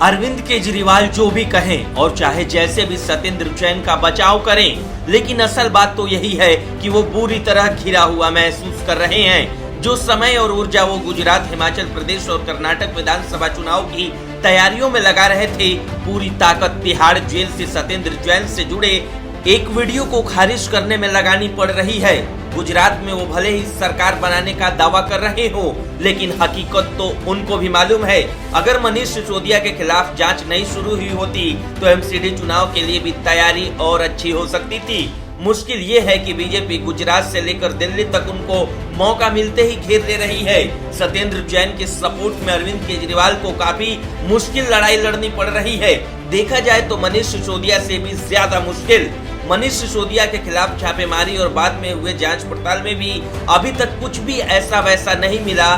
अरविंद केजरीवाल जो भी कहें और चाहे जैसे भी सत्येंद्र जैन का बचाव करें, लेकिन असल बात तो यही है कि वो बुरी तरह घिरा हुआ महसूस कर रहे हैं। जो समय और ऊर्जा वो गुजरात, हिमाचल प्रदेश और कर्नाटक विधानसभा चुनाव की तैयारियों में लगा रहे थे, पूरी ताकत तिहाड़ जेल से सत्येंद्र जैन से जुड़े एक वीडियो को खारिज करने में लगानी पड़ रही है। गुजरात में वो भले ही सरकार बनाने का दावा कर रहे हो, लेकिन हकीकत तो उनको भी मालूम है। अगर मनीष सिसोदिया के खिलाफ जांच नहीं शुरू हुई होती तो एमसीडी चुनाव के लिए भी तैयारी और अच्छी हो सकती थी। मुश्किल ये है कि बीजेपी गुजरात से लेकर दिल्ली तक उनको मौका मिलते ही घेर ले रही है। सत्येंद्र जैन के सपोर्ट में अरविंद केजरीवाल को काफी मुश्किल लड़ाई लड़नी पड़ रही है। देखा जाए तो मनीष सिसोदिया से भी ज्यादा मुश्किल। मनीष सिसोदिया के खिलाफ छापेमारी और बाद में हुए जांच पड़ताल में भी अभी तक कुछ भी ऐसा वैसा नहीं मिला,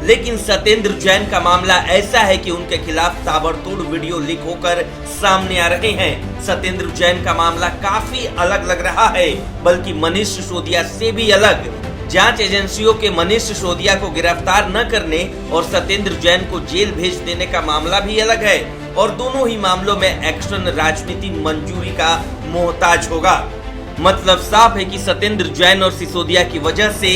लेकिन सत्येंद्र जैन का मामला ऐसा है कि उनके खिलाफ ताबड़तोड़ वीडियो लीक होकर सामने आ रहे हैं। सत्येंद्र जैन का मामला काफी अलग लग रहा है, बल्कि मनीष सिसोदिया से भी अलग। जांच एजेंसियों के मनीष सिसोदिया को गिरफ्तार न करने और सत्येंद्र जैन को जेल भेज देने का मामला भी अलग है, और दोनों ही मामलों में एक्शन राजनीति मंजूरी का मोहताज होगा। मतलब साफ है कि सत्येंद्र जैन और सिसोदिया की वजह से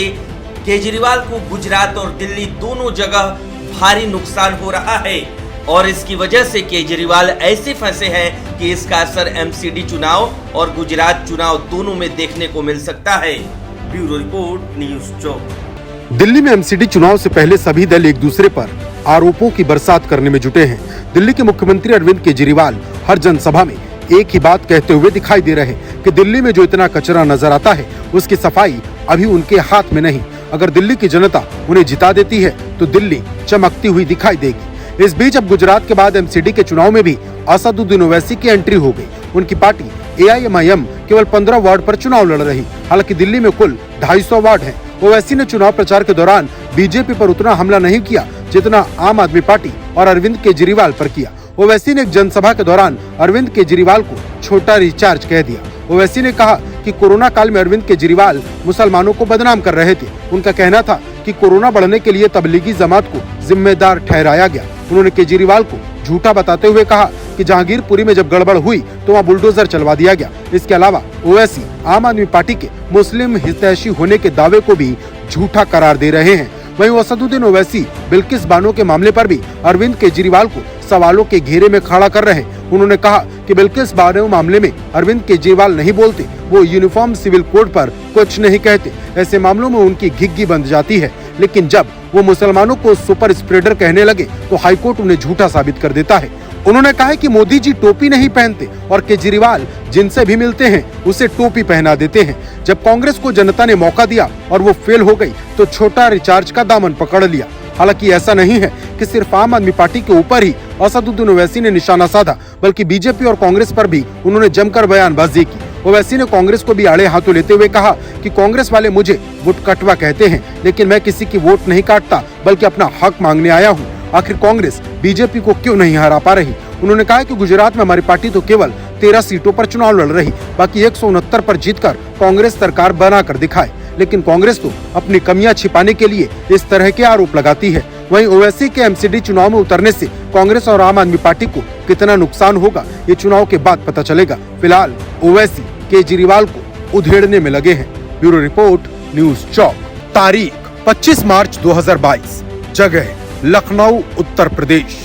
केजरीवाल को गुजरात और दिल्ली दोनों जगह भारी नुकसान हो रहा है, और इसकी वजह से केजरीवाल ऐसे फंसे हैं कि इसका असर एमसीडी चुनाव और गुजरात चुनाव दोनों में देखने को मिल सकता है। ब्यूरो रिपोर्ट, न्यूज़ चौक। दिल्ली में एमसीडी चुनाव से पहले सभी दल एक दूसरे पर आरोपों की बरसात करने में जुटे हैं। दिल्ली के मुख्यमंत्री अरविंद केजरीवाल हर जनसभा में एक ही बात कहते हुए दिखाई दे रहे हैं कि दिल्ली में जो इतना कचरा नजर आता है उसकी सफाई अभी उनके हाथ में नहीं। अगर दिल्ली की जनता उन्हें जिता देती है तो दिल्ली चमकती हुई दिखाई देगी। इस बीच अब गुजरात के बाद एमसीडी के चुनाव में भी असदुद्दीन ओवैसी की एंट्री हो गई। उनकी पार्टी AIMIM केवल 15 वार्ड पर चुनाव लड़ रही, हालांकि दिल्ली में कुल 250 वार्ड हैं। ओवैसी ने चुनाव प्रचार के दौरान बीजेपी पर उतना हमला नहीं किया जितना आम आदमी पार्टी और अरविंद केजरीवाल पर किया। ओवैसी ने एक जनसभा के दौरान अरविंद केजरीवाल को छोटा रिचार्ज कह दिया। ओवैसी ने कहा कि कोरोना काल में अरविंद केजरीवाल मुसलमानों को बदनाम कर रहे थे। उनका कहना था कि कोरोना बढ़ने के लिए तबलीगी जमात को जिम्मेदार ठहराया गया। उन्होंने केजरीवाल को झूठा बताते हुए कहा कि जहांगीरपुरी में जब गड़बड़ हुई तो वहाँ बुलडोजर चलवा दिया गया। इसके अलावा ओवैसी आम आदमी पार्टी के मुस्लिम हितैषी होने के दावे को भी झूठा करार दे रहे हैं। वहीं असदुद्दीन ओवैसी बिल्किस बानो के मामले पर भी अरविंद केजरीवाल को सवालों के घेरे में खड़ा कर रहे हैं। उन्होंने कहा कि बिल्किस बानो मामले में अरविंद केजरीवाल नहीं बोलते, वो यूनिफॉर्म सिविल कोड पर कुछ नहीं कहते। ऐसे मामलों में उनकी घिग्गी बंध जाती है, लेकिन जब वो मुसलमानों को सुपर स्प्रेडर कहने लगे तो हाईकोर्ट उन्हें झूठा साबित कर देता है। उन्होंने कहा है कि मोदी जी टोपी नहीं पहनते और केजरीवाल जिनसे भी मिलते हैं उसे टोपी पहना देते हैं। जब कांग्रेस को जनता ने मौका दिया और वो फेल हो गई तो छोटा रिचार्ज का दामन पकड़ लिया। हालांकि ऐसा नहीं है कि सिर्फ आम आदमी पार्टी के ऊपर ही असदुद्दीन ओवैसी ने निशाना साधा, बल्कि बीजेपी और कांग्रेस पर भी उन्होंने जमकर बयानबाजी की। ओवैसी ने कांग्रेस को भी आड़े हाथों लेते हुए कहा कि कांग्रेस वाले मुझे वोट कटवा कहते हैं, लेकिन मैं किसी की वोट नहीं काटता बल्कि अपना हक मांगने आया हूँ। आखिर कांग्रेस बीजेपी को क्यों नहीं हरा पा रही? उन्होंने कहा कि गुजरात में हमारी पार्टी तो केवल 13 सीटों पर चुनाव लड़ रही, बाकी 169 पर जीतकर कांग्रेस सरकार बनाकर दिखाए। लेकिन कांग्रेस तो अपनी कमियां छिपाने के लिए इस तरह के आरोप लगाती है। वहीं ओवैसी के एमसीडी चुनाव में उतरने से कांग्रेस और आम आदमी पार्टी को कितना नुकसान होगा ये चुनाव के बाद पता चलेगा। फिलहाल ओवैसी केजरीवाल को उधेड़ने में लगे हैं। ब्यूरो रिपोर्ट, न्यूज़ चौक। तारीख 25 मार्च 2022, जगह लखनऊ, उत्तर प्रदेश।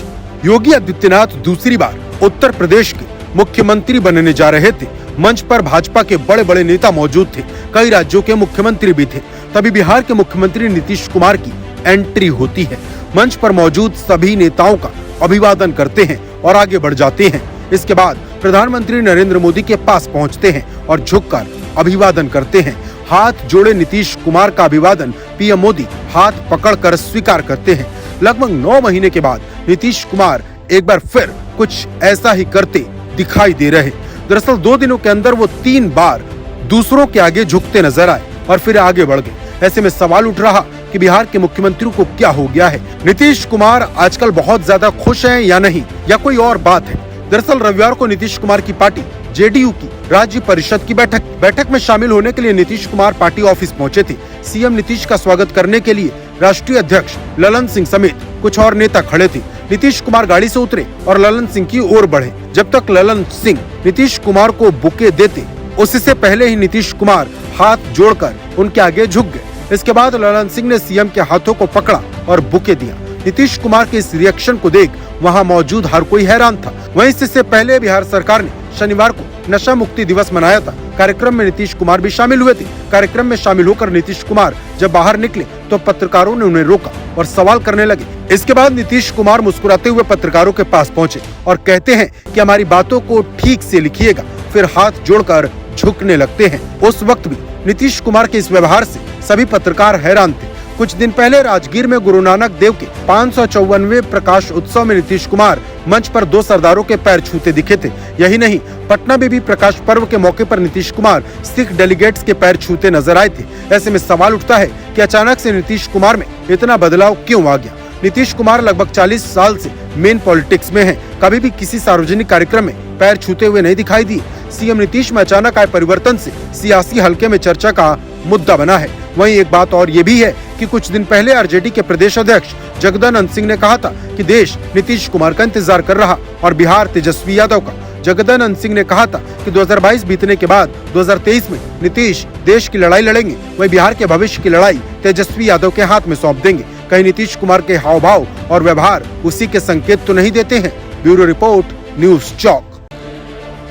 योगी आदित्यनाथ दूसरी बार उत्तर प्रदेश के मुख्यमंत्री बनने जा रहे थे। मंच पर भाजपा के बड़े बड़े नेता मौजूद थे, कई राज्यों के मुख्यमंत्री भी थे। तभी बिहार के मुख्यमंत्री नीतीश कुमार की एंट्री होती है। मंच पर मौजूद सभी नेताओं का अभिवादन करते हैं और आगे बढ़ जाते हैं। इसके बाद प्रधानमंत्री नरेंद्र मोदी के पास पहुंचते हैं और झुककर अभिवादन करते हैं। हाथ जोड़े नीतीश कुमार का अभिवादन पीएम मोदी हाथ पकड़कर स्वीकार करते हैं। लगभग 9 महीने के बाद नीतीश कुमार एक बार फिर कुछ ऐसा ही करते दिखाई दे रहे। दरअसल 2 दिनों के अंदर वो 3 बार दूसरों के आगे झुकते नजर आए और फिर आगे बढ़ गए। ऐसे में सवाल उठ रहा कि बिहार के मुख्यमंत्री को क्या हो गया है? नीतीश कुमार आजकल बहुत ज्यादा खुश हैं या नहीं, या कोई और बात है? दरअसल रविवार को नीतीश कुमार की पार्टी जेडीयू की राज्य परिषद की बैठक में शामिल होने के लिए नीतीश कुमार पार्टी ऑफिस पहुंचे थे। सीएम नीतीश का स्वागत करने के लिए राष्ट्रीय अध्यक्ष ललन सिंह समेत कुछ और नेता खड़े थे। नीतीश कुमार गाड़ी से उतरे और ललन सिंह की ओर बढ़े। जब तक ललन सिंह नीतीश कुमार को बुके देते, उससे पहले ही नीतीश कुमार हाथ जोड़कर उनके आगे झुक गए। इसके बाद ललन सिंह ने सीएम के हाथों को पकड़ा और बुके दिया। नीतीश कुमार के इस रिएक्शन को देख वहां मौजूद हर कोई हैरान था। वहीं इससे पहले बिहार सरकार ने शनिवार को नशा मुक्ति दिवस मनाया था। कार्यक्रम में नीतीश कुमार भी शामिल हुए थे। कार्यक्रम में शामिल होकर नीतीश कुमार जब बाहर निकले तो पत्रकारों ने उन्हें रोका और सवाल करने लगे। इसके बाद नीतीश कुमार मुस्कुराते हुए पत्रकारों के पास पहुंचे और कहते हैं कि हमारी बातों को ठीक से लिखिएगा, फिर हाथ जोड़कर झुकने लगते हैं। उस वक्त भी नीतीश कुमार के इस व्यवहार से सभी पत्रकार हैरान थे। कुछ दिन पहले राजगीर में गुरु नानक देव के 554वें प्रकाश उत्सव में नीतीश कुमार मंच पर 2 सरदारों के पैर छूते दिखे थे। यही नहीं, पटना में भी प्रकाश पर्व के मौके पर नीतीश कुमार सिख डेलीगेट्स के पैर छूते नजर आए थे। ऐसे में सवाल उठता है कि अचानक से नीतीश कुमार में इतना बदलाव क्यों आ गया। नीतीश कुमार लगभग 40 साल से मेन पॉलिटिक्स में हैं। कभी भी किसी सार्वजनिक कार्यक्रम में पैर छूते हुए नहीं दिखाई दिए। सीएम नीतीश में अचानक आए परिवर्तन से सियासी हलके में चर्चा का मुद्दा बना है। वहीं एक बात और ये भी है कि कुछ दिन पहले आरजेडी के प्रदेश अध्यक्ष जगदानंद सिंह ने कहा था कि देश नीतीश कुमार का इंतजार कर रहा और बिहार तेजस्वी यादव का। जगदानंद सिंह ने कहा था कि 2022 बीतने के बाद 2023 में नीतीश देश की लड़ाई लड़ेंगे, वहीं बिहार के भविष्य की लड़ाई तेजस्वी यादव के हाथ में सौंप देंगे। कहीं नीतीश कुमार के हाव भाव और व्यवहार उसी के संकेत तो नहीं देते हैं। ब्यूरो रिपोर्ट, न्यूज चौक।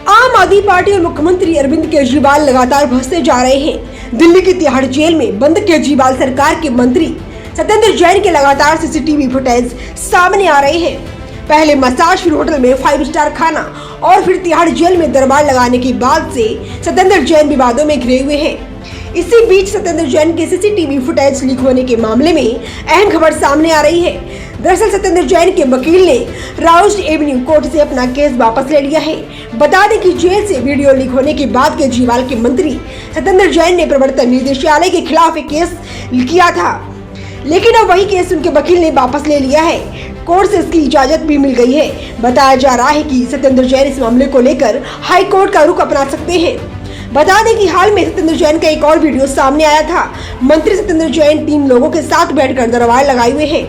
आम आदमी पार्टी और मुख्यमंत्री अरविंद केजरीवाल लगातार भसते जा रहे हैं। दिल्ली की तिहाड़ जेल में बंद केजरीवाल सरकार के मंत्री सत्येंद्र जैन के लगातार सीसीटीवी फुटेज सामने आ रहे हैं। पहले मसाज, फिर होटल में 5 स्टार खाना और फिर तिहाड़ जेल में दरबार लगाने के बाद से सत्येंद्र जैन विवादों में घिरे हुए हैं। इसी बीच सत्येंद्र जैन के सीसीटीवी फुटेज लीक होने के मामले में अहम खबर सामने आ रही है। दरअसल सत्येंद्र जैन के वकील ने राउज एवेन्यू कोर्ट से अपना केस वापस ले लिया है। बता दें कि जेल से वीडियो लीक होने के बाद केजरीवाल के मंत्री सत्येंद्र जैन ने प्रवर्तन निदेशालय के खिलाफ एक केस किया था, लेकिन अब वही केस उनके वकील ने वापस ले लिया है। कोर्ट से इसकी इजाजत भी मिल गई है। बताया जा रहा है कि सत्येंद्र जैन इस मामले को लेकर हाई कोर्ट का रुख अपना सकते हैं। बता दें कि हाल में सत्येंद्र जैन का एक और वीडियो सामने आया था। मंत्री सत्येंद्र जैन 3 लोगों के साथ बैठकर दरबार लगाए हुए हैं।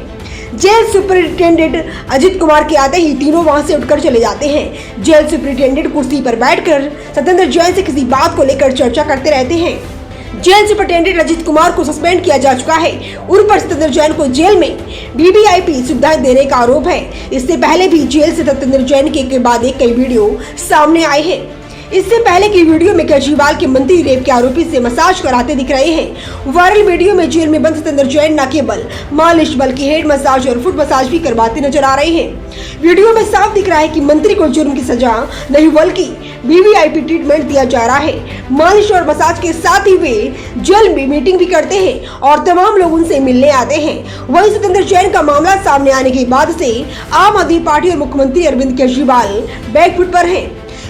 जेल सुपरिटेंडेंट अजित कुमार के आते ही तीनों वहां से उठकर चले जाते हैं। जेल सुपरिटेंडेंट कुर्सी पर बैठकर सत्येंद्र जैन से किसी बात को लेकर चर्चा करते रहते हैं। जेल सुपरिटेंडेंट अजित कुमार को सस्पेंड किया जा चुका है। उन पर सत्येंद्र जैन को जेल में वीवीआईपी सुविधाएं देने का आरोप है। इससे पहले भी जेल से सत्येंद्र जैन के बाद एक कई वीडियो सामने आए हैं। इससे पहले की वीडियो में केजरीवाल के मंत्री रेप के आरोपी से मसाज कराते दिख रहे हैं। वायरल वीडियो में जेल में बंद सत्येंद्र जैन न केवल मालिश बल्कि हेड मसाज और फुट मसाज भी करवाते नजर आ रहे हैं। वीडियो में साफ दिख रहा है कि मंत्री को जुर्म की सजा नहीं बल्कि वीवीआईपी ट्रीटमेंट दिया जा रहा है। मालिश और मसाज के साथ ही वे जेल में मीटिंग भी करते हैं और तमाम लोग उनसे मिलने आते हैं। वहीं सत्येंद्र जैन का मामला सामने आने के बाद से आम आदमी पार्टी और मुख्यमंत्री अरविंद केजरीवाल बैकफुट पर है।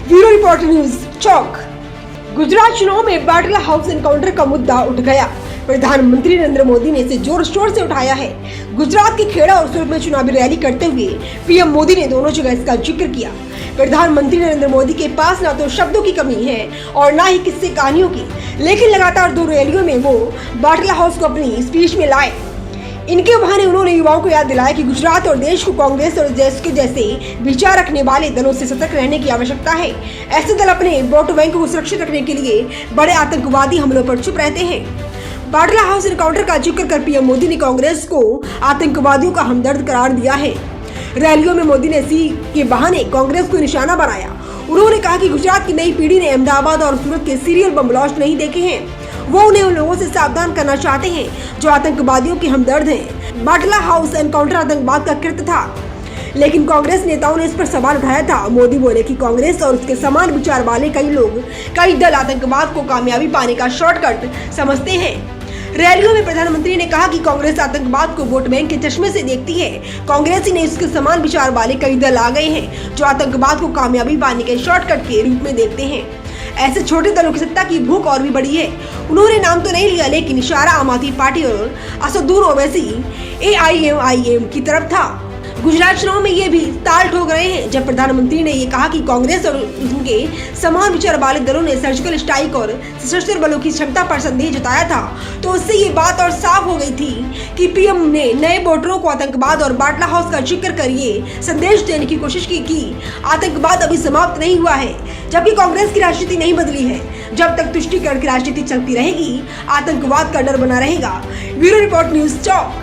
ब्यूरो रिपोर्ट, न्यूज चौक। गुजरात चुनाव में बाटला हाउस एनकाउंटर का मुद्दा उठ गया। प्रधानमंत्री नरेंद्र मोदी ने इसे जोर शोर से उठाया है। गुजरात के खेड़ा और सूरत में चुनावी रैली करते हुए पीएम मोदी ने दोनों जगह इसका जिक्र किया। प्रधानमंत्री नरेंद्र मोदी के पास ना तो शब्दों की कमी है और ना ही किस्से कहानियों की, लेकिन लगातार 2 रैलियों में वो बाटला हाउस को अपनी स्पीच में लाए। इनके बहाने उन्होंने युवाओं को याद दिलाया कि गुजरात और देश को कांग्रेस और के जैसे विचार रखने वाले दलों से सतर्क रहने की आवश्यकता है। ऐसे दल अपने वोट बैंक को सुरक्षित रखने के लिए बड़े आतंकवादी हमलों पर चुप रहते हैं। बाटला हाउस एनकाउंटर का जिक्र कर पीएम मोदी ने कांग्रेस को आतंकवादियों का हमदर्द करार दिया है। रैलियों में मोदी ने इसी के बहाने कांग्रेस को निशाना बनाया। उन्होंने कहा कि गुजरात की नई पीढ़ी ने अहमदाबाद और सूरत के सीरियल बम ब्लास्ट नहीं देखे हैं। वो उन्हें उन लोगों से सावधान करना चाहते हैं जो आतंकवादियों के हमदर्द हैं। बाटला हाउस एनकाउंटर आतंकवाद का कृत्य था, लेकिन कांग्रेस नेताओं ने इस पर सवाल उठाया था। मोदी बोले कि कांग्रेस और उसके समान विचार वाले कई दल आतंकवाद को कामयाबी पाने का शॉर्टकट समझते हैं। रैलियों में प्रधानमंत्री ने कहा कि कांग्रेस आतंकवाद को वोट बैंक के चश्मे से देखती है। कांग्रेस ही नहीं, उसके समान विचार वाले कई दल आ गए हैं जो आतंकवाद को कामयाबी पाने के शॉर्टकट के रूप में देखते हैं। ऐसे छोटे दलों की सत्ता की भूख और भी बड़ी है। उन्होंने नाम तो नहीं लिया, लेकिन इशारा आम आदमी पार्टी और असदुद्दीन ओवैसी AIMIM की तरफ था। गुजरात चुनाव में ये भी ताल ठोक रहे हैं जब प्रधानमंत्री ने ये कहा कि कांग्रेस और उनके समान विचार वाले दलों ने सर्जिकल स्ट्राइक और सशस्त्र बलों की क्षमता पर संदेह जताया था, तो उससे ये बात और साफ हो गई थी कि पीएम ने नए वोटरों को आतंकवाद और बाटला हाउस का जिक्र कर ये संदेश देने की कोशिश की कि आतंकवाद अभी समाप्त नहीं हुआ है, जबकि कांग्रेस की राजनीति नहीं बदली है। जब तक तुष्टीकरण की राजनीति चलती रहेगी, आतंकवाद का डर बना रहेगा। ब्यूरो रिपोर्ट, न्यूज़ चौक।